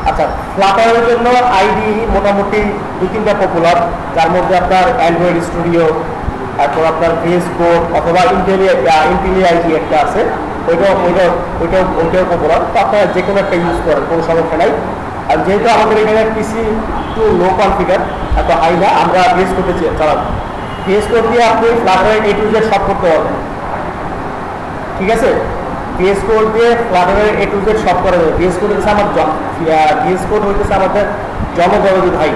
আচ্ছা, ফ্লাটারের জন্য আইডি মোটামুটি 2-3টা পপুলার, যার মধ্যে আপনার অ্যান্ড্রয়েড স্টুডিও, তারপর আপনার ভিএস কোড অথবা ইন্টেলিয়া আইডি একটা আছে, ওইটাও পপুলার। তো আপনারা যে কোনো একটা ইউজ করেন, কোনো সমস্যা নাই। আর যেহেতু আমাদের এখানে পিসি একটু লো কনফিগার, এত হাই না, আমরা ভিএস কোডে চালাবো। ভিএস কোড দিয়ে আপনি ফ্লাটারের A to Z সব করতে পারবেন, ঠিক আছে? ভিএস কোড দিয়ে ফ্লাটারের A to Z সব করা যাবে। ভিএস কোড হচ্ছে ভিএস কোড হইতেছে আমাদের জনদরদি ভাই।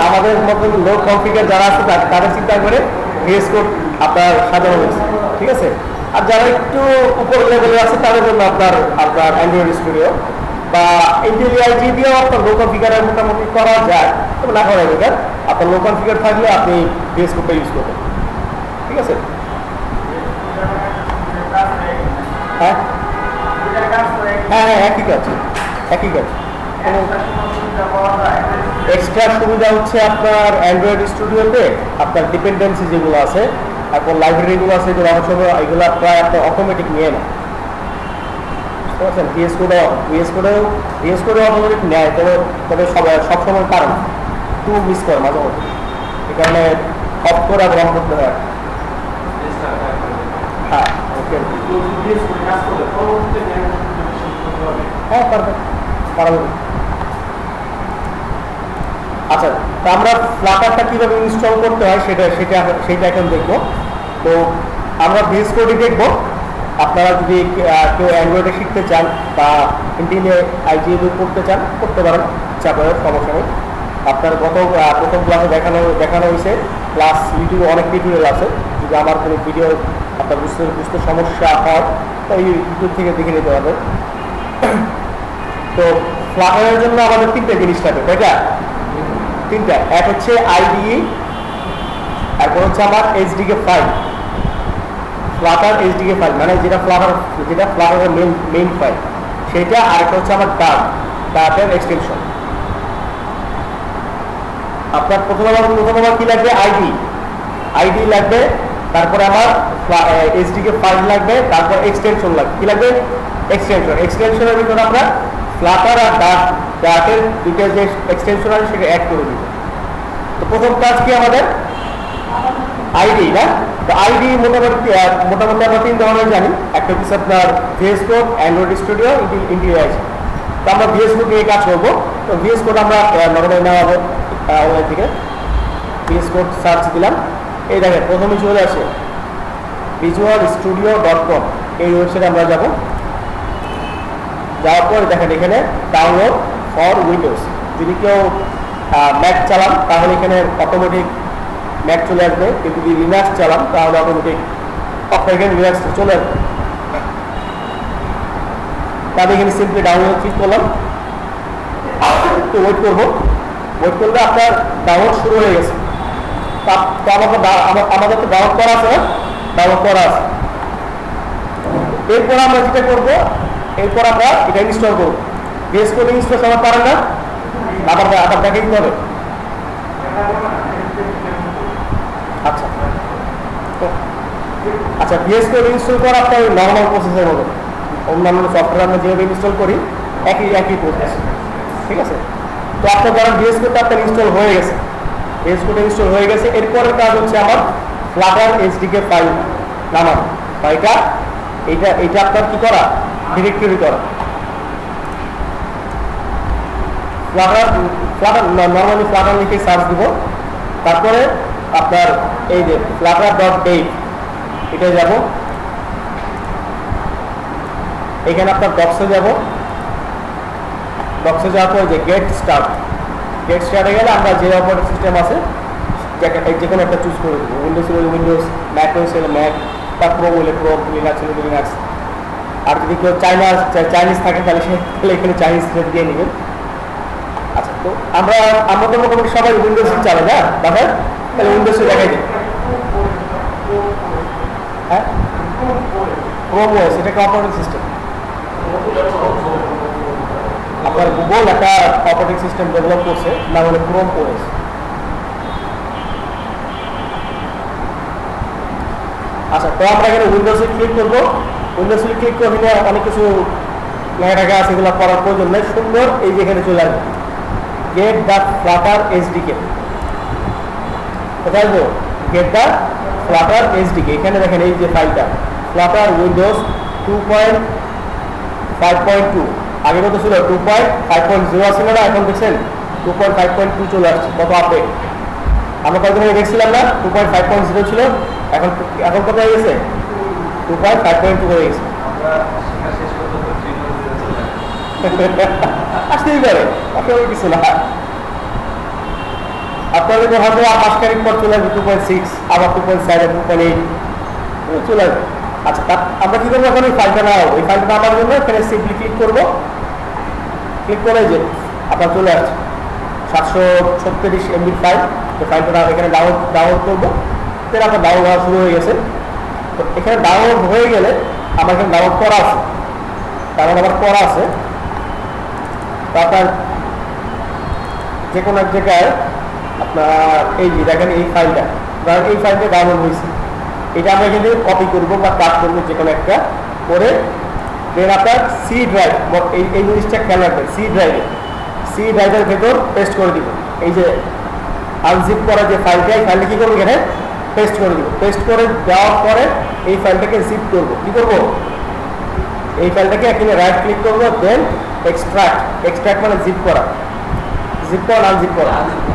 আমাদের মতন লো কনফিগার যারা আছে তাদের চিন্তা করে ভিএস কোড আপনার সাজানো হয়েছে, ঠিক আছে? আর যারা একটু উপর লেভেলে আছে তাদের জন্য আপনার অ্যান্ড্রয়েড স্টুডিও বা ইন্টেলিয়া আইডি দিয়েও আপনার লো কনফিগারে মোটামুটি করা যায়, তবে না করা যাবে। আপনার লো কনফিগার থাকলে আপনি ভিএস কোডটা ইউজ করবেন, ঠিক আছে? হ্যাঁ হ্যাঁ হ্যাঁ, একই কাজ। এক্সট্রা সুবিধা হচ্ছে আপনার অ্যান্ড্রয়েড স্টুডিওতে আপনার ডিপেন্ডেন্সি যেগুলো আছে, তারপর লাইব্রেরিগুলো আছে, যেগুলো অনেক সময় এগুলো প্রায় আপনার অটোমেটিক নিয়ে নেয়, বুঝতে পারছেন? ভিএস কোডেও অটোমেটিক নেয়, তবে সবসময় পারে না, একটু মিস করে মাঝে মধ্যে, এই কারণে অফ করে আর অন করতে হয়। হ্যাঁ হ্যাঁ, পারবে। আচ্ছা, তো আমরা ফ্লাটারটা কীভাবে ইনস্টল করতে হয় সেটা এখন দেখবো। তো আমরা ভিএস কোডই দেখবো। আপনারা যদি কেউ অ্যান্ড্রয়েডে শিখতে চান বা ইন্টেলিয়া আইডি করতে চান, করতে পারেন, চাপের সমস্যা নেই। আপনার প্রথম ক্লাসে দেখানো হয়েছে, প্লাস ইউটিউবে অনেক টিউটোরিয়াল আছে। যদি আমার কোনো ভিডিও আপনার বুঝতে সমস্যা হয় তো ইউটিউব থেকে দেখে নিতে হবে। তো ফ্লাটারের জন্য আমাদের 3টে জিনিস লাগবে, তাই না? 3টা। এক হচ্ছে আইডিই, তারপর হচ্ছে আমার এইচডিকে ফাইল, ফ্লাটার এইচডিকে ফাইল, মানে যেটা ফ্লাটারের মেইন ফাইল সেটা। আরেকটা হচ্ছে আমার ডার্টের এক্সটেনশন। আপনার প্রথম আমার কি লাগবে? আইডি লাগবে, তারপরে আমার এইচডিকে ফাইল লাগবে, তারপর এক্সটেনশন লাগবে। কি লাগবে? এক্সটেনশনের ভিতরে আমরা ফ্লাটার আর ডার্টের দুইটা যে এক্সটেনশন আছে সেটা অ্যাড করে দিব। তো প্রথম কাজ কি আমাদের? আইডি, না? তো আইডি মোটামুটি আমরা 3 ধরনের জানি। একটা হচ্ছে আপনার VS Code, Android Studio, IntelliJ IDE. তো আমরা ভিএস কোড নিয়ে কাজ করবো। তো ভিএস কোড আমরা নর্মালি নেওয়া হবে অনলাইন থেকে। ভিএস কোড সার্চ দিলাম, এই দেখেন প্রথমে চলে আসে visualstudio.com, এই ওয়েবসাইটে আমরা যাব। যাওয়ার পর দেখেন এখানে ডাউনলোড ফর উইন্ডোজ। যদি কেউ ম্যাক চালান তাহলে এখানে অটোমেটিক ম্যাক চলে আসবে, কিন্তু যদি লিনাক্স চালান তাহলে অটোমেটিক এখানে লিনাক্স চলে আসবে। তাহলে এখানে সিম্পলি ডাউনলোড ক্লিক করলাম, তো ওয়েট করলে আপনার ডাউনলোড শুরু হয়ে গেছে। তো আমাদের তো ডাউনলোড করা আছে, এরপর আমরা যেটা করবো, এরপর আমরা এটা ইনস্টল করবো। ভিএস কোড ইনস্টল সবার পারেন না, আবার দেখে দিতে হবে। আচ্ছা, ভিএস কোড ইনস্টল করা আপনার নর্মাল প্রসেসের মতো, অন্যান্য সফটওয়্যার আমরা যেভাবে ইনস্টল করি একই প্রসেস, ঠিক আছে? তো আপনার ধরেন ভিএস কোডটা আপনার ইনস্টল হয়ে গেছে, এরপরের কাজ হচ্ছে আমার ফ্লাটার এইচডিকে ফাইল নামানো, বা এটা আপনার কি করা? ডিরেক্টরি করা। নর্মালি ফ্লাটার লিখে সার্চ দিব, তারপরে আপনার এই যে flutter.dev এটা যাব, এখানে আপনার বক্সে যাওয়ার পর যে গেট স্টার্টে গেলে আমরা যে অপারেটিং সিস্টেম আছে যে কোনো একটা চুজ করে দেবো। উইন্ডোজ হলে উইন্ডোজ, ম্যাক হলে ম্যাক, বা ক্রোম হলে ক্রোম, লিনাক্স হলে লিনাক্স। আর যদি কেউ চাইনিজ থাকে তাহলে এখানে চাইনিজ দিয়ে নেবেন। আচ্ছা, তো আমরা তো মোটামুটি সবাই উইন্ডোজই চালাই, না দাদা? তাহলে উইন্ডোজে দেখাই দিই। হ্যাঁ, ক্রোম ওএস, এটা একটা অপারেটিং সিস্টেম। আপনার গুগল একটা অপারেটিং সিস্টেম ডেভেলপ করছে, নাম হলো ক্রোম ওএস। আচ্ছা, তো আমরা এখানে উইন্ডোজে ক্লিক করবো। উইন্ডোজে ক্লিক করে অনেক কিছু লেখাটাকে আছে এগুলো পড়ার প্রয়োজন নেই, সুন্দর এই যে এখানে চলে আসবে গেট দ্য ফ্লাটার এসডিকে। কোথায় আসবো? Get the Flutter SDK. এখানে দেখেন এই যে ফাইলটা ফ্লাটার উইন্ডোজ 2.5.2, আগে কত ছিল 2.5.0 ছিল না, এখন দেখছেন 2.5.2 চলে আসছে। কত আপডেট আমরা কয়েকদিন আগে দেখছিলাম না, 2.5.0 ছিল, এখন এখন কত হয়ে গেছে 2.5.2 হয়ে গেছে। আসতেই পারে, আপনাদের কিছু না, আপনাদের হয়তো মাসখানিক পর চলে আসবে 2.6, আবার 2.7, 2.8 চলে আসবে। আচ্ছা, আমরা কি করবো এখন? এই ফাইলটা না, ওই ফাইলটা নামার জন্য এখানে সিম্পলি ক্লিক করবো, ক্লিক করে যে আপনার চলে আসছে 736 MB ফাইল। তো ফাইলটা এখানে ডাউনলোড করবো, তাহলে আপনার ডাউনলোড হওয়া শুরু হয়ে গেছে। তো এখানে ডাউনলোড হয়ে গেলে আমার এখানে ডাউনলোড করা আছে, ডাউনলোড আমার করা আছে। তো আপনার যে কোনো এক জায়গায় আপনার এই যে দেখেন এই ফাইলটা, ধরেন এই ফাইলটা ডাউনলোড হয়েছে, এটা আমরা এখানে কপি করবো বা কাট করবো যে কোনো একটা করে, দেন আপনার সি ড্রাইভ, এই জিনিসটা খেয়াল রাখবেন, সি ড্রাইভের ভেতর পেস্ট করে দিব। এই যে আনজিপ করা যে ফাইলটা, এই ফাইলটা কী করবো এখানে পেস্ট করে দিব। পেস্ট করে দেওয়ার পরে এই ফাইলটাকে জিপ করবো। কী করবো? এই ফাইলটাকে এখানে রাইট ক্লিক করবো, দেন এক্সট্রাক্ট মানে জিপ করা, জিপ করা আনজিপ করা,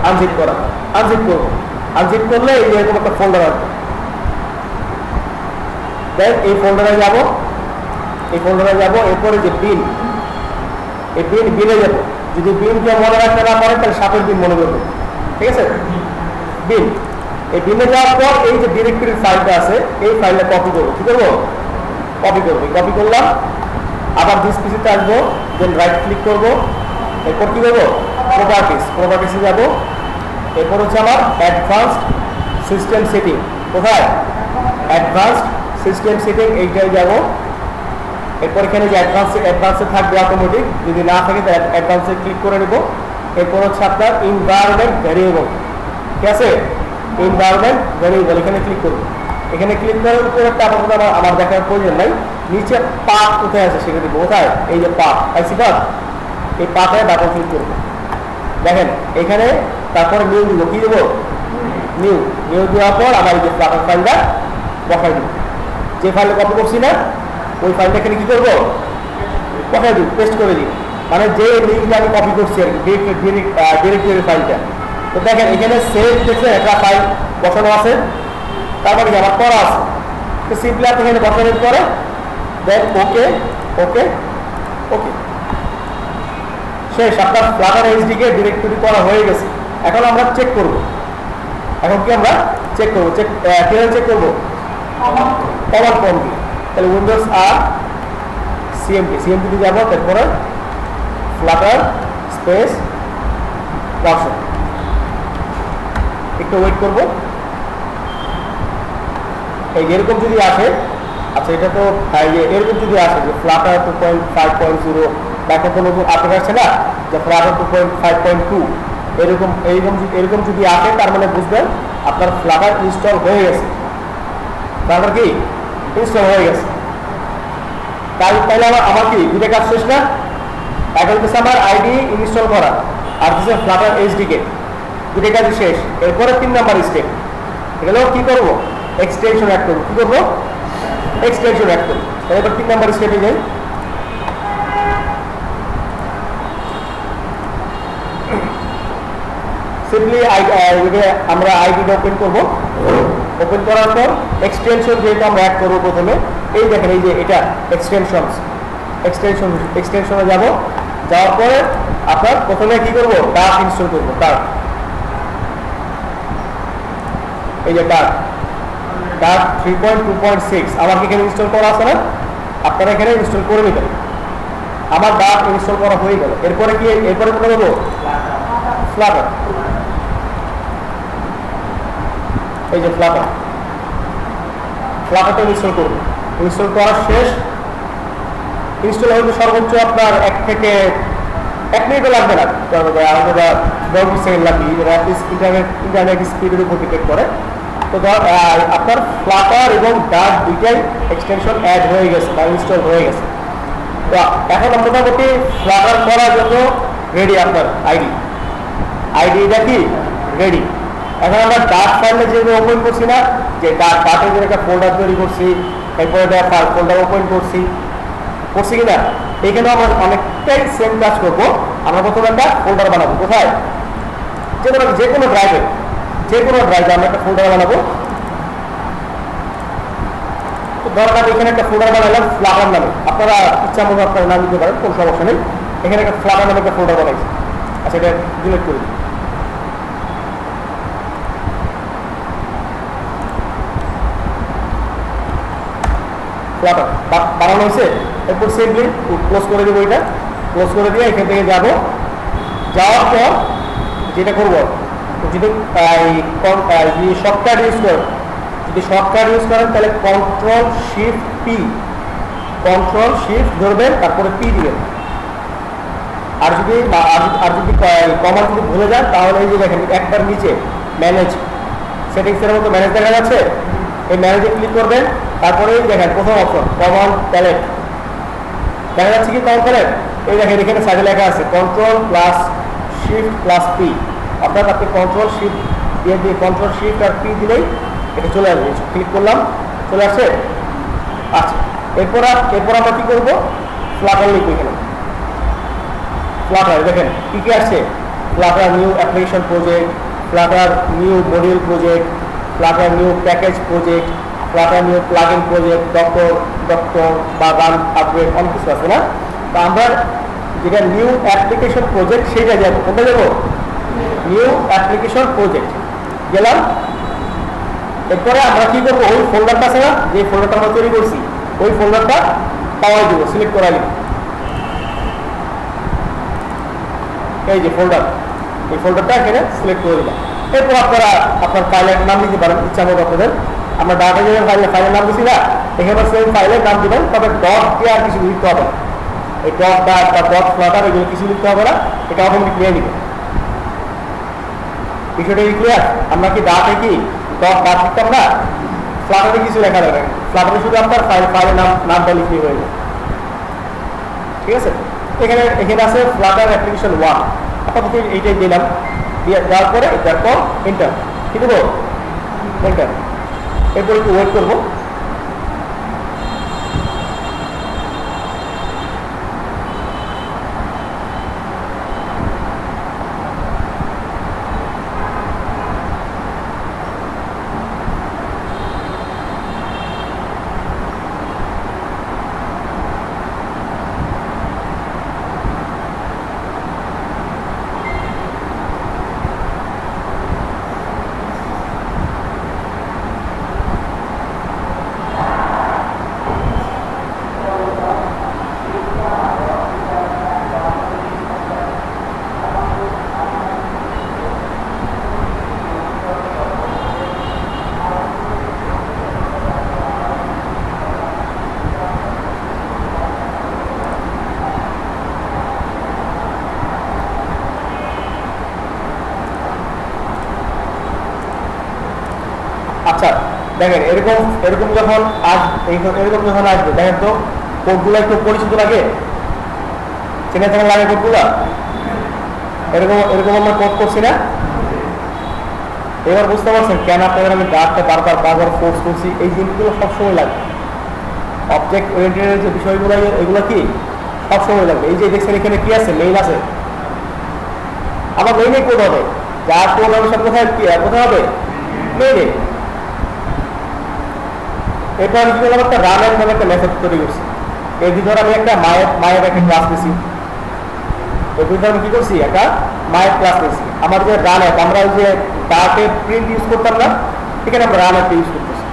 আনজিপ করা, আনজিপ করবো। আনজিপ করলে এই এরকম একটা ফোল্ডার আসবে, দেন এই ফোল্ডারে যাবো, এরপরে যে বিন, এই বিনে যাবো। যদি বিনকে মনে রাখতে না পারে তাহলে সাপের বিন মনে করবে, ঠিক আছে? বিন, এই বিনে যাওয়ার পর এই যে ডিরেক্টরির ফাইলটা আছে এই ফাইলটা কপি করবো। কি করবো? কপি করবো। কপি করলাম, আবার দিস পিসিতে আসবো, দেন রাইট ক্লিক করবো, এরপর কি করবো? প্রপার্টিসে যাবো, এরপর হচ্ছে আমার অ্যাডভান্সড সিস্টেম সেটিং। কোথায়? অ্যাডভান্সড সিস্টেম সেটিং, এইটাই যাবো। এরপর এখানে যে অ্যাডভান্সে থাকবে অটোমেটিক, যদি না থাকে তাহলে অ্যাডভান্সে ক্লিক করে নেব। এরপর হচ্ছে আপনার এনভায়রনমেন্ট ভ্যারিয়েবল, ঠিক আছে? এনভায়রনমেন্ট ভ্যারিয়েবল এখানে ক্লিক করবো। এখানে ক্লিক করার উপর একটা আমার দেখার প্রয়োজন নাই, নিচে পাথ কোথায় আছে সেটা দিব। কোথায়? এই যে পাথ, আইসি পাথ, এই পাথে ডাবল ক্লিক করবো। দেখেন এখানে তারপরে নিউ দিব। কি দেবো? নিউ দেওয়ার পর আমার এই যে ফ্লাটার ফাইলটা বসাই দিব। যে ফাইলে কপি করছি না ওই ফাইলটা এখানে কি করবো? বসাই দিব, পেস্ট করে দিই। মানে যে লিঙ্কটা আমি কপি করছি আর কি, ডিরেক্টরি ফাইলটা। তো দেখেন এখানে সেভ দেখছেন একটা ফাইল বসানো আছে, তারপরে আমার করা আছে। তো সিম্পলি আপনি এখানে বসানোর পরে দেন ওকে ওকে ওকে, শেষ। আপনার ফ্লাটার এইচডিকে ডিরেক্টরি করা হয়ে গেছে। এখন আমরা চেক করব। এখন কি আমরা চেক করবো? কিভাবে চেক করবো? কমান্ড প্রম্পট দিয়ে। তাহলে উইন্ডোজ আর সিএমপি যাবো, তারপরে ফ্লাটার স্পেস ভার্সন, একটু ওয়েট করবো। এই এরকম যদি আসে, আচ্ছা এটা তো এরকম যদি আসে যে ফ্লাটার 2.5.0 বা এখন তো নতুন আপডেট আসছে না যে ফ্লাটার 2.5.2, এরকম যদি আসে তার মানে বুঝবেন আপনার ফ্লাটার ইনস্টল হয়ে গেছে। ফ্লাটার কি ইনস্টল হয়ে গেছে। তাহলে আমার কি দুটো কাজ শেষ না? এখন হচ্ছে আমার আইডি ইনস্টল করা আর হচ্ছে ফ্লাটার এইচডিকে, দুটো কাজ শেষ। এরপরে 3 নাম্বার স্টেপ, এগুলো কি করবো? এক্সটেনশন অ্যাড করবো। কি করবো? এক্সটেনশন অ্যাড করবো। এবার 3 নাম্বার স্টেপে যাই। সিম্পলি আমরা আইডিটা ওপেন করবো। ওপেন করার পর এক্সটেনশন যেহেতু আমরা অ্যাড করবো প্রথমে, এই দেখেন এই যে এটা এক্সটেনশনে যাব। যাওয়ার পরে আপনার প্রথমে কি করবো? ডার্ক ইনস্টল করবো। ডার্ক, এই যে ডার্ক 3.2.6 আমার এখানে ইনস্টল করা আছে না, আপনারা এখানে ইনস্টল করে নেবেন। আমার ডার্ক ইনস্টল করা হয়ে গেল। এরপরে কি? এরপরে কোথায় যাবো? ফ্লাটার, এই যে ফ্লাটারটা ইনস্টল করবো। ইনস্টল করা শেষ। ইনস্টল হয়তো সর্বোচ্চ আপনার 1 থেকে 1 মিনিটও লাগবে না, 10 সেকেন্ড লাগবে। ইন্টারনেট স্পিডের উপর ডিপেন্ড করে। তো আপনার ফ্লাটার এবং ডার্ক দুইটাই এক্সটেনশন অ্যাড হয়ে গেছে বা ইনস্টল হয়ে গেছে। তো এখন মোটামুটি ফ্লাটার করার জন্য রেডি আপনার আইডিটা কি রেডি। এখন আমরা ডার্ট ফাইলে যে ওপেন করছি না, যে ডার্টের যে একটা ফোল্ডার তৈরি করছি, এরপরে ফোল্ডার ওপেন করছি কিনা, এখানেও আমরা অনেকটাই সেম কাজ করবো। আমরা প্রথমে একটা ফোল্ডার বানাবো, কোথায়, যে কোনো ড্রাইভে আমরা একটা ফোল্ডার বানাবো। তো ধরেন আমি এখানে একটা ফোল্ডার বানালাম ফ্লাটার নামে, আপনারা ইচ্ছা মতো আপনার নাম দিতে পারেন, কোনো সমস্যা নেই। এখানে একটা ফ্লাটার নামে একটা ফোল্ডার বানাইছি। আচ্ছা, এটা ডিলিট করি। ফ্লাটার বানানো হয়েছে। এরপর সিম্পলি ক্লোজ করে দেবো, এটা ক্লোজ করে দিয়ে এখান থেকে যাবো। যাওয়ার পর যেটা করবো, যদি শর্টকাট ইউজ করেন, তাহলে কন্ট্রোল শিফট ধরবেন, তারপরে পি দিবেন। আর যদি কমান্ড যদি ভুলে যান, তাহলে এই যে দেখেন একবার নিচে ম্যানেজ সেটিংসের মতো ম্যানেজ দেখা যাচ্ছে, এই ম্যানেজে ক্লিক করবেন। তারপরে দেখেন প্রথম অপশন কমান্ড প্যালেট দেখা যাচ্ছে কি, কমান্ড প্যালেট এই দেখেন এখানে সাইডে লেখা আছে control plus shift plus P, অর্থাৎ আপনি কন্ট্রোল শিফট আর পি দিলেই এটা চলে আসবে। ক্লিক করলাম, চলে আসছে। আচ্ছা, এরপর আমরা কি করবো, ফ্লাটার লিখব। এখানে ফ্লাটার দেখেন কি কি আসছে, Flutter new application project, Flutter new module project, Flutter new package project, Flutter new plugin project, doctor বা রান আপগ্রেড, অনেক কিছু আছে না। তো আমরা যেটা নিউ অ্যাপ্লিকেশন প্রজেক্ট সেটা যাবো, কোনটা যাবো, নিউ অ্যাপ্লিকেশন প্রজেক্ট গেলাম। এরপরে আমরা কি করবো, ওই ফোল্ডারটা আছে না, যে ফোল্ডারটা আমরা তৈরি করছি, ওই ফোল্ডারটা পাওয়াই দেবো, সিলেক্ট করা নিব। এই যে ফোল্ডার, এই ফোল্ডারটা এখানে সিলেক্ট করে দিলাম। এরপর আপনারা আপনার ফাইলের নাম দিতে পারেন ইচ্ছা মতো আপনাদের। আমরা ডাটা যে ফাইলের নাম দিচ্ছি না, এখানে সেম ফাইলের নাম দিবেন, তবে ডট দিয়ে আর কিছু লিখতে হবে না। এই ডট ডাট বা ডট ফ্লাটার এগুলো কিছু লিখতে হবে না, এটা অটোমেটিক নিয়ে নিবে। বিষয়টা ক্লিয়ার? আমরা কি ডাটে কি ডট ডাট লিখতাম না, ফ্লাটারে কিছু লেখা যাবে, ফ্লাটারে শুধু আপনার ফাইলের নামটা লিখলে হয়ে যাবে। ঠিক আছে, এখানে আছে ফ্লাটার অ্যাপ্লিকেশন 1, আপাতত এইটাই দিলাম। দেওয়ার পরে তারপর এন্টার, কি দেবো, এন্টার। এরপর একটু ওয়েট করবো। আচ্ছা দেখেন, এরকম যখন আসবে, দেখেন তো কোডগুলো একটু পরিচিত লাগে, চেনে থাকা লাগে কোডগুলা, এরকম আমরা কোড করছি না। এবার বুঝতে পারছেন কেন আপনাদের আমি ডাটটা বারবার ফোর্স করছি, এই জিনিসগুলো সবসময় লাগবে। অবজেক্ট ওরিয়েন্টেড যে বিষয়গুলো, এগুলো কি সবসময় লাগবে। এই যে দেখছেন এখানে কি আছে, মেইল আছে, আমার মেইলে কোড হবে, যার কোড হবে সব কোথায় হবে, মেইলে। এরপর আমি কি করলাম, একটা রানের নামে একটা মেথড তৈরি করছি। এর ভিতরে আমি একটা মায়ের একটা ক্লাস নিয়েছি, এর ভিতরে আমি কি করছি, একটা মায়ের ক্লাস নিয়েছি। আমার যে রান অ্যাপ, আমরা যে ডাটে প্রিন্ট ইউজ করতাম না, এখানে আমরা রান অ্যাপটা ইউজ করতেছি।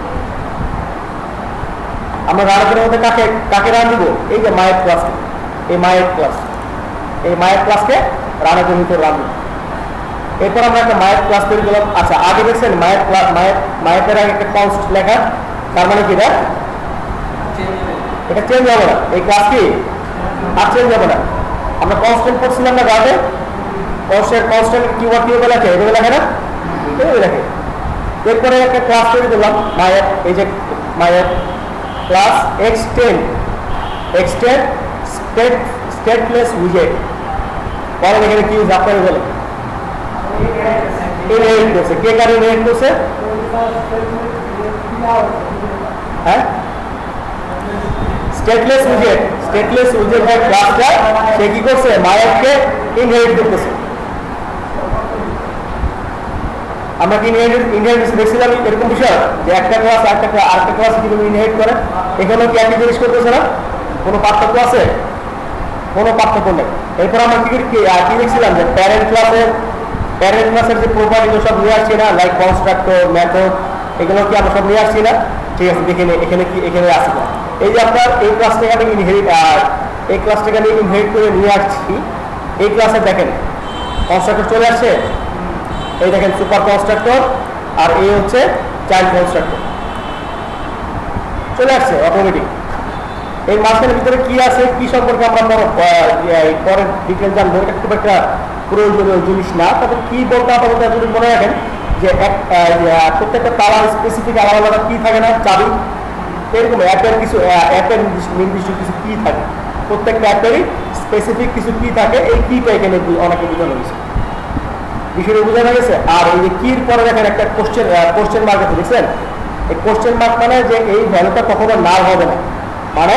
আমরা রান অ্যাপের মধ্যে কাকে রান দিব, এই যে মায়ের ক্লাস, এই মায়ের ক্লাসকে রান অ্যাপের ভিতরে রান দিব। এরপর আমরা একটা মায়ের ক্লাস তৈরি করলাম। আচ্ছা, আগে দেখছেন মায়ের আগে একটা কনস্ট লেখা, তার মানে কি এটা চেঞ্জ হবে না, এই ক্লাস কি আর চেঞ্জ হবে না। আমরা কনস্ট্যান্ট করছিলাম না ডাটে, কনস্ট্যান্ট কিওয়ার্ড কিভাবে লেখে, এভাবে লেখে না, এভাবে লেখে। এরপরে একটা ক্লাস তৈরি করলাম মায়ের, এই যে মায়ের ক্লাস এক্সটেন্ড স্টেটলেস উইজেট বলেন এখানে কি ইউজ আপনারা বলেন ইনহেরিট করছে কে কার ইনহেরিট করছে হ্যাঁ স্টেটলেস উইজেট এর ক্লাসটা সে কি করছে মায়াকে ইনহেরিট করতেছে আমরা কি ইনহেরিটেন্স দেখছিলাম এরকম বিষয় যে একটা ক্লাস আরেকটা ক্লাস কিভাবে ইনহেরিট করে এখানে কি একই জিনিস করতেছে না কোনো পার্থক্য আছে কোনো পার্থক্য নেই এরপর আমরা কি দেখছিলাম যে প্যারেন্ট ক্লাসের যে প্রপার্টিগুলো সব নিয়ে আসছি না লাইক কনস্ট্রাক্টর মেথড এগুলো কি আমরা সব নিয়ে আসছি না ঠিক আছে দেখে এখানে কি এখানে আসি না এই যে আপনার এই ক্লাসটাকে আমি এই ক্লাসটাকে আমি ইনহেরিট করে নিয়ে আসছি এই ক্লাসে দেখেন কনস্ট্রাক্টর চলে আসছে এই দেখেন সুপার কনস্ট্রাক্টর আর এই হচ্ছে চাইল্ড কনস্ট্রাক্টর চলে আসছে অটোমেটিক এই মাঝখানের ভিতরে কি আছে কি সম্পর্কে আমরা পরে ডিটেল জানবো এটা খুব একটা প্রয়োজনীয় জিনিস না তবে কি বলতে আপাতত যদি মনে রাখেন যে প্রত্যেকটা তালার স্পেসিফিক আলাদা আলাদা কি থাকে না চাবি এরকম অ্যাপের নির্দিষ্ট কিছু কি থাকে প্রত্যেকটা অ্যাপেরই স্পেসিফিক কিছু কি থাকে এই কিটা এখানে অনেকে বোঝানো হয়েছে বিষয়টা বোঝানো গেছে আর এই যে কির পরে দেখেন একটা কোশ্চেন মার্ক আছে দেখছেন এই কোশ্চেন মার্ক মানে যে এই ভ্যালুটা কখনো নাল হবে না মানে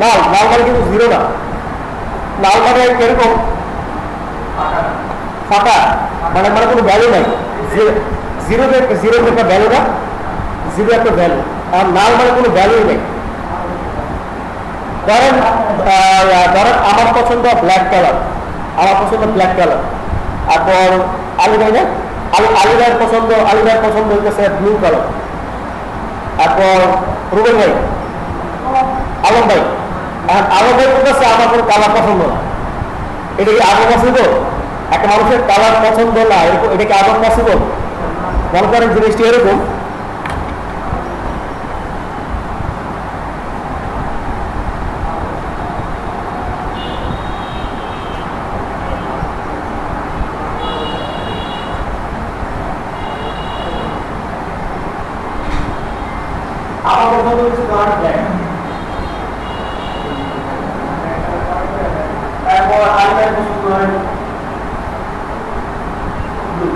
নাল মানে কিন্তু জিরো না নাল মানে এরকম ফাঁকা মানে কোনো ভ্যালু নাই জিরো একটা ভ্যালু না জিরো একটা ভ্যালু আর নাল মানে কোনো ভ্যালু নেই ধরেন আমার পছন্দ ব্ল্যাক কালার তারপর আলী ভাই না আলী ভাইয়ের পছন্দ হইতেছে ব্লু কালার তারপর রুবেল ভাই আলম ভাই বলতেছে আমার কোনো কালার পছন্দ না এটা কি আদৌ পসিবল একটা মানুষের কালার পছন্দ না এটা কি আদৌ পসিবল মনে করেন জিনিসটি এরকম আমার পছন্দ হচ্ছে কালার ব্ল্যাক তারপর আরেকটা পছন্দ হয় ব্লু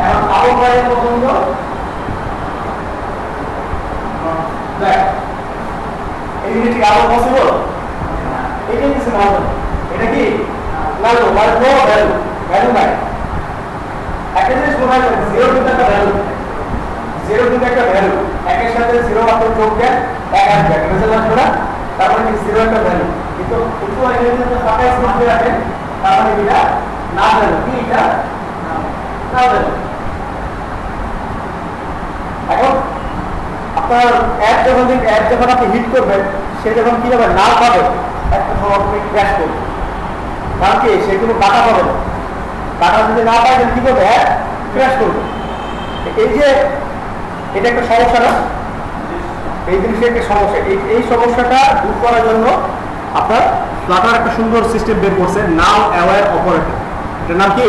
এখন আবু ভাইয়ের পছন্দ ব্ল্যাক এই জিনিসটি আরো পসিবল এটা কিছু না এটা কি লাল মানে ভ্যালু নাই একটা জিনিস মনে হয় জিরো কিন্তু একটা ভ্যালু একের সাথে জিরো মাত্র যোগ দেন এক আসবে রেজাল্ট আসবে না তার মানে কি জিরো একটা ভ্যালু কিন্তু একটু আগে যদি ফাঁকা স্পেস দিয়ে রাখেন তার মানে এটা না ভ্যালু কি এটা না ভ্যালু এখন আপনার অ্যাপ যখন আপনি হিট করবেন সে যখন কি হবে না পাবে একটা সময় আপনি ক্র্যাশ করবে কারণ কি সে কোনো কাটা পাবে না কাটা যদি না পায় কি করবে ক্র্যাশ করবে এই যে এটা একটা সমস্যা না এই জিনিসের একটা সমস্যা এই সমস্যাটা দূর করার জন্য আপনার ফ্লাটার একটা সুন্দর সিস্টেম বের করছে নাও অ্যাওয়্যার অপারেটর এটার নাম কি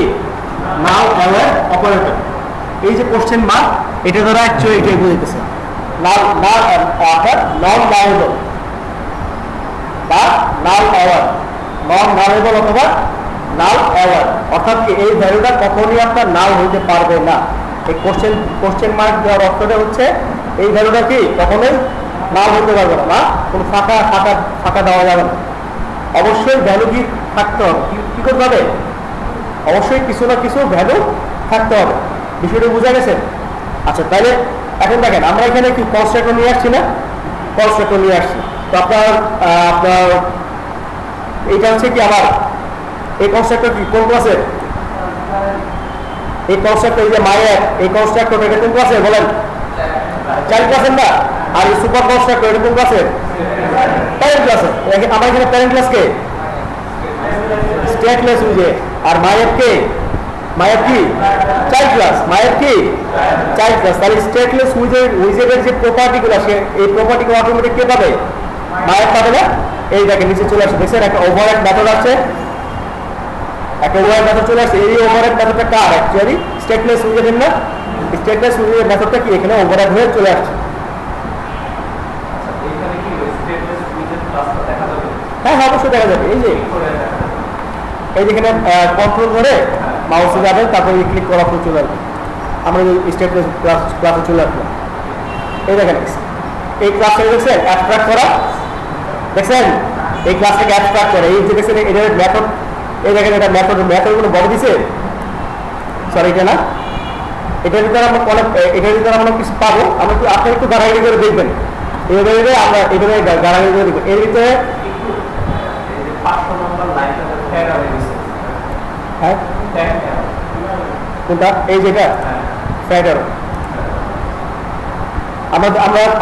নাও অ্যাওয়্যার অপারেটর এই যে কোশ্চেন মার্ক এটা দ্বারা অ্যাকচুয়ালি এটাই বোঝাইতেছে আপনার নন নাওয়েবল বা নাল অ্যাওয়ার অথবা নাল অ্যাওয়ার অর্থাৎ কি এই ভ্যালুটা কখনোই আপনার নাল হইতে পারবে না এই কোশ্চেন মার্ক দেওয়ার অর্থটা হচ্ছে এই ভ্যালুটা কি কখনোই নাল হইতে পারবে না কোনো ফাঁকা দেওয়া যাবে না অবশ্যই ভ্যালু কি থাকতে হবে কি করতে হবে অবশ্যই কিছু না কিছু ভ্যালু থাকতে হবে বিষয়টা বোঝা গেছে আচ্ছা তাহলে এখন দেখেন আমরা এখানে কি কনস্ট্রাক্টর নিয়ে আসছি না কনস্ট্রাক্টর নিয়ে আসছি তো আপনার এইটা হচ্ছে কি আমার এই কনস্ট্রাক্টর কি কোন ক্লাসের এই কনস্ট্রাক্টর এই যে মায়ের এই কনস্ট্রাক্টর এটা কোন ক্লাসের বলেন চাইল্ড ক্লাসের না আর এই সুপার কনস্ট্রাক্টর এটা কোন ক্লাসের প্যারেন্ট ক্লাসের আমার এখানে প্যারেন্ট ক্লাস কে স্টেটলেস উইজে আর মায়ের কে মায়ের কি চাইল্ড ক্লাস মায়ের কি চাইল্ড ক্লাস তাহলে স্টেটলেস উইজেটের যে প্রপার্টিগুলো আছে এই প্রপার্টিকে অটোমেটিক কে পাবে মায়ের পাবে না এই দেখেন নিচে চলে আসছে দেখছেন একটা ওভারহেড মেথড আছে একটা ওভারহেড মেথড চলে আসছে এই ওভারহেড মেথডটা কার অ্যাকচুয়ালি স্টেটলেস উইজেটের না স্টেটলেস উইজেটের মেথডটা কি এখানে ওভারহেড হয়ে চলে আসছে দেখা যাবে এই যে যেখানে কন্ট্রোল ধরে মাউসে যাবেন, তারপরে ক্লিক করার পর চলে আসবে। আমরা স্টেপ ক্লাসে চলে আসলাম। এই দেখেন এই ক্লাসটা দেখছেন অ্যাবস্ট্রাক্ট করা, দেখছেন এই ক্লাসটাকে অ্যাবস্ট্রাক্ট করে। এই যে দেখছেন এটা মেথড, এই দেখেন এটা মেথডগুলো বড় দিছে, সরি এটা না, এটার ভিতরে আমরা অনেক কিছু পাবো। আমরা একটু আপনি একটু গাড়াগাড়ি করে দেখবেন, এইভাবে আমরা এইভাবে গাড়াগাড়ি করে দেখবেন। এর ভিতরে 500 নম্বর লাইনটা ফ্যাড হয়ে গেছে। হ্যাঁ কোনটা? এই যেটা ফ্যাডার,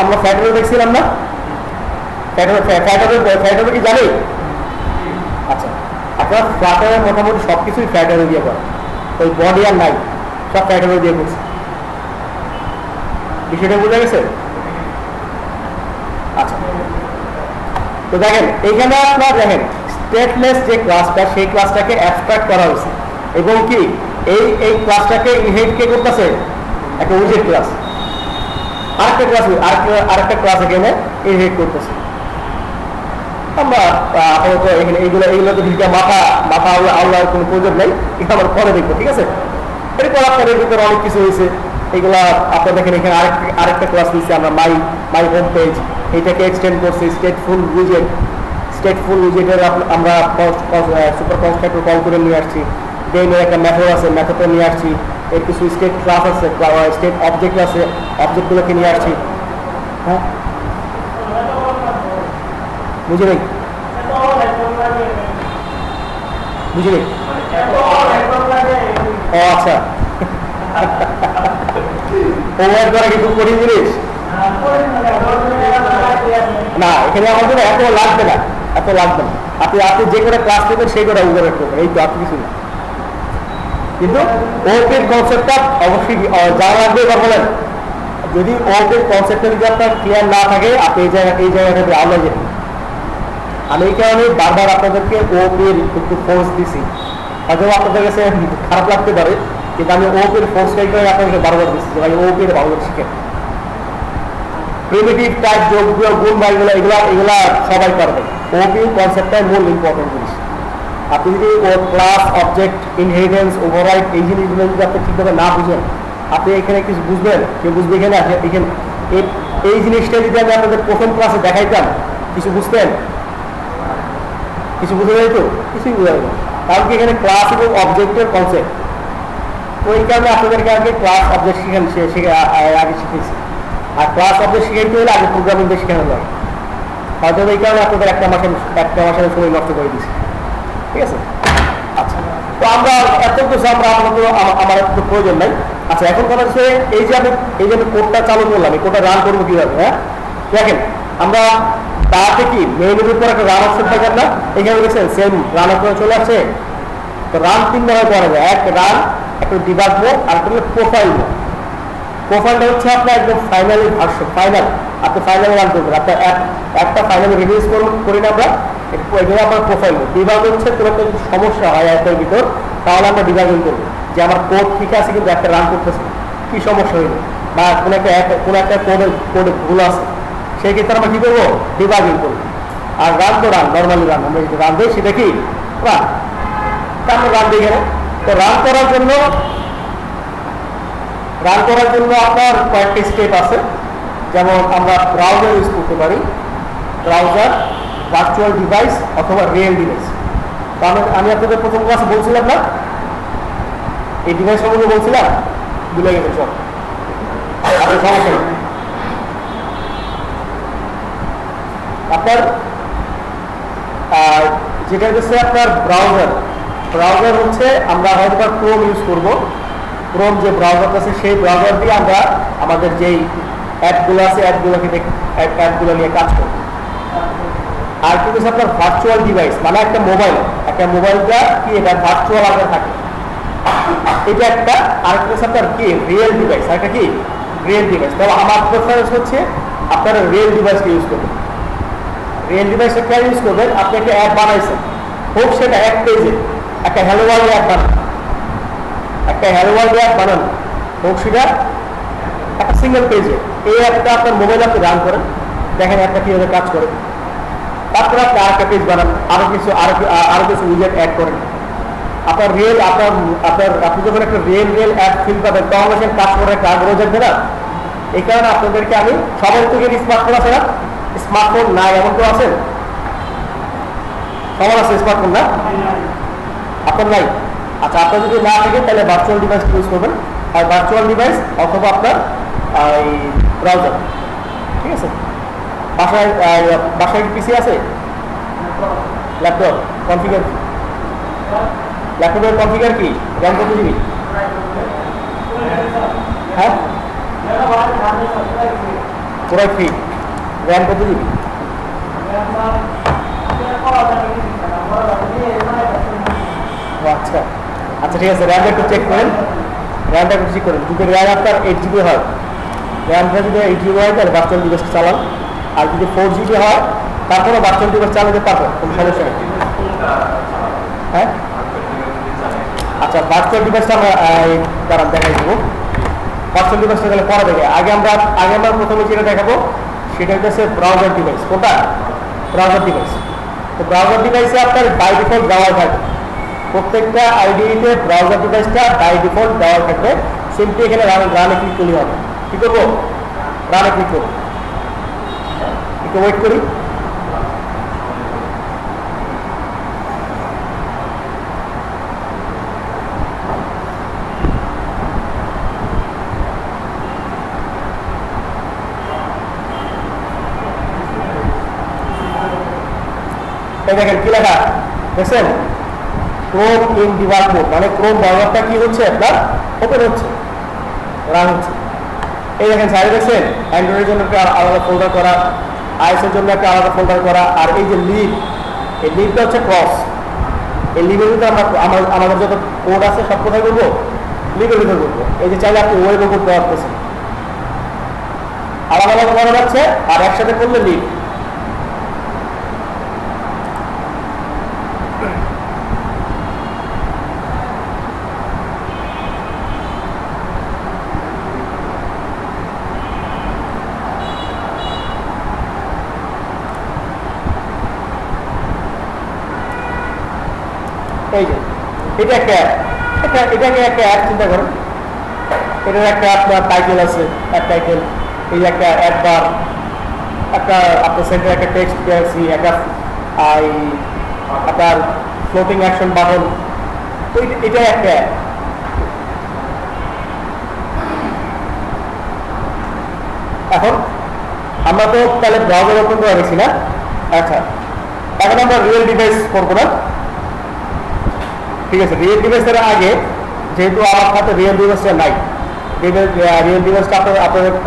আমরা ফ্যাডার দেখছিলাম না? ফ্যাডার কি জানি? আচ্ছা, আপনার ফ্লাটারে মোটামুটি সবকিছুই ফ্যাডারে দিয়ে করে, ওই বডি আর নাই, সব ফ্যাডারে দিয়ে করছে। বিষয়টা বুঝে গেছে? আচ্ছা, তো দেখেন এইখানে আপনার দেখেন স্টেটলেস যে ক্লাসটা, সেই ক্লাসটাকে অ্যাবস্ট্রাক্ট করা হয়েছে এবং কি এই ক্লাসটাকে ইনহেরিট কে করতেছে? একটা উইজেট ক্লাস, আরেকটা ক্লাস এখানে ইনহেরিট করতেছে। আমরা আপাতত এখানে এইগুলোতে ঢুকে মাথা আল্লাহর কোনো প্রয়োজন নেই, এটা আমরা পরে দেখবো, ঠিক আছে? এরপর আপনাদের ভিতরে অনেক কিছু হয়েছে, এইগুলা আপনার দেখেন এখানে আরেকটা ক্লাস নিচ্ছে আমরা মাই হোম পেজ, এইটাকে এক্সটেন্ড করছি স্টেটফুল উইজেটের আমরা সুপার কনস্ট্রাক্টর কল করে নিয়ে আসছি। দেন একটা মেথড আছে, মেথডটা নিয়ে আসছি। এর কিছু স্টেট ক্লাস আছে, স্টেট অবজেক্ট আছে, অবজেক্টগুলোকে নিয়ে আসছি। হ্যাঁ বুঝে নেই ও আচ্ছা, ওভার করা কি খুব কঠিন জিনিস না, এখানে আমাদের এত লাগবে না। আপনি যে করে ক্লাস নেবেন সেই করে ওভার করবেন, এই তো আর কিছু না। কিন্তু ওপের কনসেপ্টটা অবশ্যই জানা লাগবে। এবার বলেন, যদি ওপের কনসেপ্টটা যদি আপনার ক্লিয়ার না থাকে, আপনি এই জায়গাটাতে আলো যেতেন। আমি এই কারণে বারবার আপনাদেরকে ওপের একটু ফোর্স দিছি, হয়তো আপনাদের কাছে খারাপ লাগতে পারে, কিন্তু আমি ওপের ফোর্সটাই করে আপনাদেরকে বারবার দিচ্ছি যে ভাই ওপের ভালো শিখেন। প্রিমিটিভ টাইপ যোগ গুণ বা এগুলা সবাই পারবে। ওপের কনসেপ্টটাই মূল ইম্পর্টেন্ট জিনিস। আপনি যদি ও ক্লাস, অবজেক্ট, ইনহেরিটেন্স, ওভাররাইড এই জিনিসগুলো যদি আপনি ঠিকভাবে না বুঝেন, আপনি এখানে কিছু বুঝবেন, কেউ বুঝবে এখানে এই জিনিসটা যদি আমি আপনাদের প্রথম ক্লাসে দেখাইতাম, কিছু বুঝতেন? কিছু বুঝে যেত? কিছুই বোঝা যেত। কারণ কি এখানে ক্লাস এবং অবজেক্টের কনসেপ্ট, তো এই কারণে আপনাদেরকে আগে ক্লাস অবজেক্ট আগে শিখেছি। আর ক্লাস অবজেক্ট শিখাইতে হলে আগে প্রোগ্রামিংটা শেখানো যায়। হয়তো এই কারণে আপনাদের একটা মাসের সময় নষ্ট করে দিচ্ছি, ঠিক আছে? আচ্ছা, তো আমরা এত কিছু আমার একটু প্রয়োজন নাই। আচ্ছা, এখন কথা হচ্ছে এই যে আমি কোডটা চালু করলাম, এই কোডটা রান করবো কিভাবে? হ্যাঁ দেখেন, আমরা তাতে কি মেনুর উপর একটা রান অপশন থাকেন না, এখানে দেখছেন সেম রান অপশন চলে আসছে। তো রান 3 ভাবে করা যায়, একটা রান, একটা ডিবাগ মোড, আর একটা হলো প্রোফাইল মোড। প্রোফাইলটা হচ্ছে আপনার একদম ফাইনালি ভার্সন, আপনি ফাইনালি রান করবেন, আপনার একটা ফাইনালি রিলিজ করি না আমরা, এটা আপনার প্রোফাইল মোড। ডিবাগ হচ্ছে কোনো একটা যদি সমস্যা হয় অ্যাপের ভিতর, তাহলে আমরা ডিবাগিং করবো যে আমার কোড ঠিক আছে কিন্তু একটা রান করতেছে, কি সমস্যা হইলো, বা কোনো একটা কোডে ভুল আছে, সেই ক্ষেত্রে আমরা কি করবো? ডিবাগিং করবো। আর রান তো নর্মালি রান, আমরা যদি রান দিই সেটা কি রান, আমরা রান দিই গেলে। তো রান করার জন্য আপনার কয়েকটি স্টেপ আছে। যেমন আমরা ব্রাউজার ইউজ করতে পারি, ব্রাউজার, ভার্চুয়াল ডিভাইস অথবা রিয়েল ডিভাইস। তো আমি আপনাদের প্রথম ক্লাসে বলছিলাম না, এই ডিভাইস সম্বন্ধে বলছিলাম, ভুলে গেছেন সব, আপনার সমস্যা নেই। আপনার যেটা হচ্ছে আপনার ব্রাউজার হচ্ছে আমরা হয়তো ক্রোম ইউজ করব। ক্রোম যে ব্রাউজারটা আছে সেই ব্রাউজার দিয়ে আমরা আমাদের যেই অ্যাপগুলো আছে অ্যাপগুলো নিয়ে কাজ করব। আর কিন্তু আপনার ভার্চুয়াল ডিভাইস মানে একটা মোবাইলটা কি এটা ভার্চুয়াল আকারে থাকে, এটা একটা। আরেকটা আপনার কি রিয়েল ডিভাইস, আরেকটা কি রিয়েল ডিভাইস। তবে আমার প্রেফারেন্স হচ্ছে আপনারা রিয়েল ডিভাইসকে ইউজ করবেন। রিয়েল ডিভাইসটা কেন ইউজ করবেন? আপনি একটা অ্যাপ বানাইছেন, হোক সেটা এক পেজে একটা হ্যালো ওয়ার্ল্ড অ্যাপ বানান, হোক সেটা একটা সিঙ্গেল পেজে, এই অ্যাপটা আপনার মোবাইলে আপনি রান করেন, দেখেন অ্যাপটা কীভাবে কাজ করে। তারপরে আপনি আরেকটা পেজ বানান, আরো কিছু উইজেট অ্যাড করেন। আপনার আপনি যখন একটা রিয়েল অ্যাপ ফিল পাবেন তখন সে কাজ করে একটা আগ্রহ যাবে না। এই কারণে আপনাদেরকে আমি সবার থেকে স্মার্টফোন আছে না, স্মার্টফোন নাই এমন কেউ আছেন? সবার আছে স্মার্টফোন না? আপনার নাই? আচ্ছা, আপনার যদি না থাকে তাহলে ভার্চুয়াল ডিভাইস ইউজ করবেন। আর ভার্চুয়াল ডিভাইস অথবা আপনার এই ব্রাউজার, ঠিক আছে? বাসায় পিসি আছে? ল্যাপটপ কনফিগার কি? ল্যাপটপের কনফিগার কি? র্যাম কত জিবি? হ্যাঁ, পুরো ফ্রি। র্যাম কত জিবি? আচ্ছা আচ্ছা, ঠিক আছে, র্যামটা একটু চেক করেন, র্যামটা একটু চেক করেন। যদি র্যাম আপনার 8 জিবি হয়, র্যামটা যদি 8 জিবি হয় তাহলে ভার্চুয়াল ডিভাইসটা চালান। আর যদি 4 জিবি হয় তারপরে ভার্চুয়াল ডিভাইস চালাতে পারবেন, কোনো সমস্যা নেই। হ্যাঁ, আচ্ছা, ভার্চুয়াল ডিভাইসটা আমরা দাঁড়ান দেখাই দেবো। ভার্চুয়াল ডিভাইসটা তাহলে পরে দেখে আগে আমরা প্রথমে যেটা দেখাবো সেটা হচ্ছে ব্রাউজার ডিভাইস। কোনটা? Browser device. তো ব্রাউজার ডিভাইসে আপনার বাই ডিফল্ট দেওয়া থাকবে, প্রত্যেকটা আইডিতে ব্রাউজার ডিভাইসটা বাই ডিফল্ট দেওয়া থাকবে। সিম্পলি এখানে রানে ক্লিক করলে হবে। কি করবো? রানে ক্লিক করবো। একটু ওয়েট করি। দেখেন কি লেখা দেখছেন? ক্রোম ইন ডিবাগ মোড, মানে ক্রোম ব্রাউজারটা কি হচ্ছে আপনার ওপেন হচ্ছে, রান হচ্ছে। এই দেখেন সাইডে দেখছেন অ্যান্ড্রয়েডের জন্য একটা আলাদা ফোল্ডার করা, আইএস এর জন্য একটা আলাদা ফোল্ডার করা। আর এই যে লিভ, এই লিভটা হচ্ছে ক্রস। এই লিভের ভিতরে আমাদের যত কোড আছে সব কোথায় করবো? লিভের ভিতরে করবো। এই যে চাইলে আপনি ওয়েবও করতে পারতেছেন, আলাদা আলাদা করা যাচ্ছে আর একসাথে করলে লিভ। এই যে এটা একটা অ্যাপ, এটাকে একটা অ্যাপ চিন্তা করেন। এটার একটা আপনার টাইটেল আছে, অ্যাপ টাইটেল, এই যে একটা অ্যাপ বার, একটা আপনার সেন্টারে একটা টেক্সট দিয়েছি, একটা আপনার ফ্লোটিং অ্যাকশন বাটন। তো এটা একটা অ্যাপ। এখন আমরা তো তাহলে ব্রাউজার ওপেন করে রেখেছি না? আচ্ছা, এখন আমরা রিয়েল ডিভাইস করবো না, ঠিক আছে? রিয়েল ডিভাইসের আগে যেহেতু আমার হাতে রিয়েল ডিভাইসটা নাই, রিয়েল ডিভাইসটা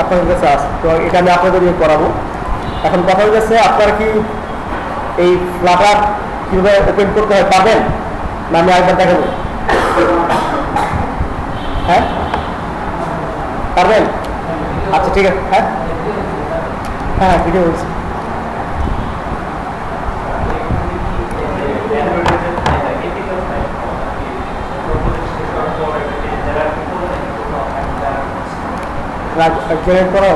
আপনাদের কাছে আছে, তো এটা আমি আপনাদের দিয়ে করাবো। এখন কথা হচ্ছে আপনারা কি এই ফ্লাটার কীভাবে ওপেন করতে হয় পারবেন না? আমি একবার দেখাবো। হ্যাঁ, পারবেন? আচ্ছা ঠিক আছে। হ্যাঁ হ্যাঁ, ভিডিও বলছি। জেনারেট করো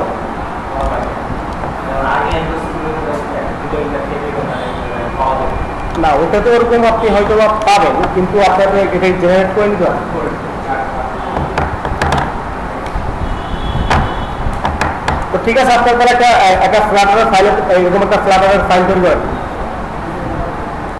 না, ওটা তো ওরকম আপনি হয়তো পাবেন, কিন্তু আপনাকে এটা জেনারেট করে নিতে হবে। তো ঠিক আছে, আপনার একটা ফ্লাটারের ফাইল, এরকম একটা ফ্লাটারের ফাইল তৈরি করেন।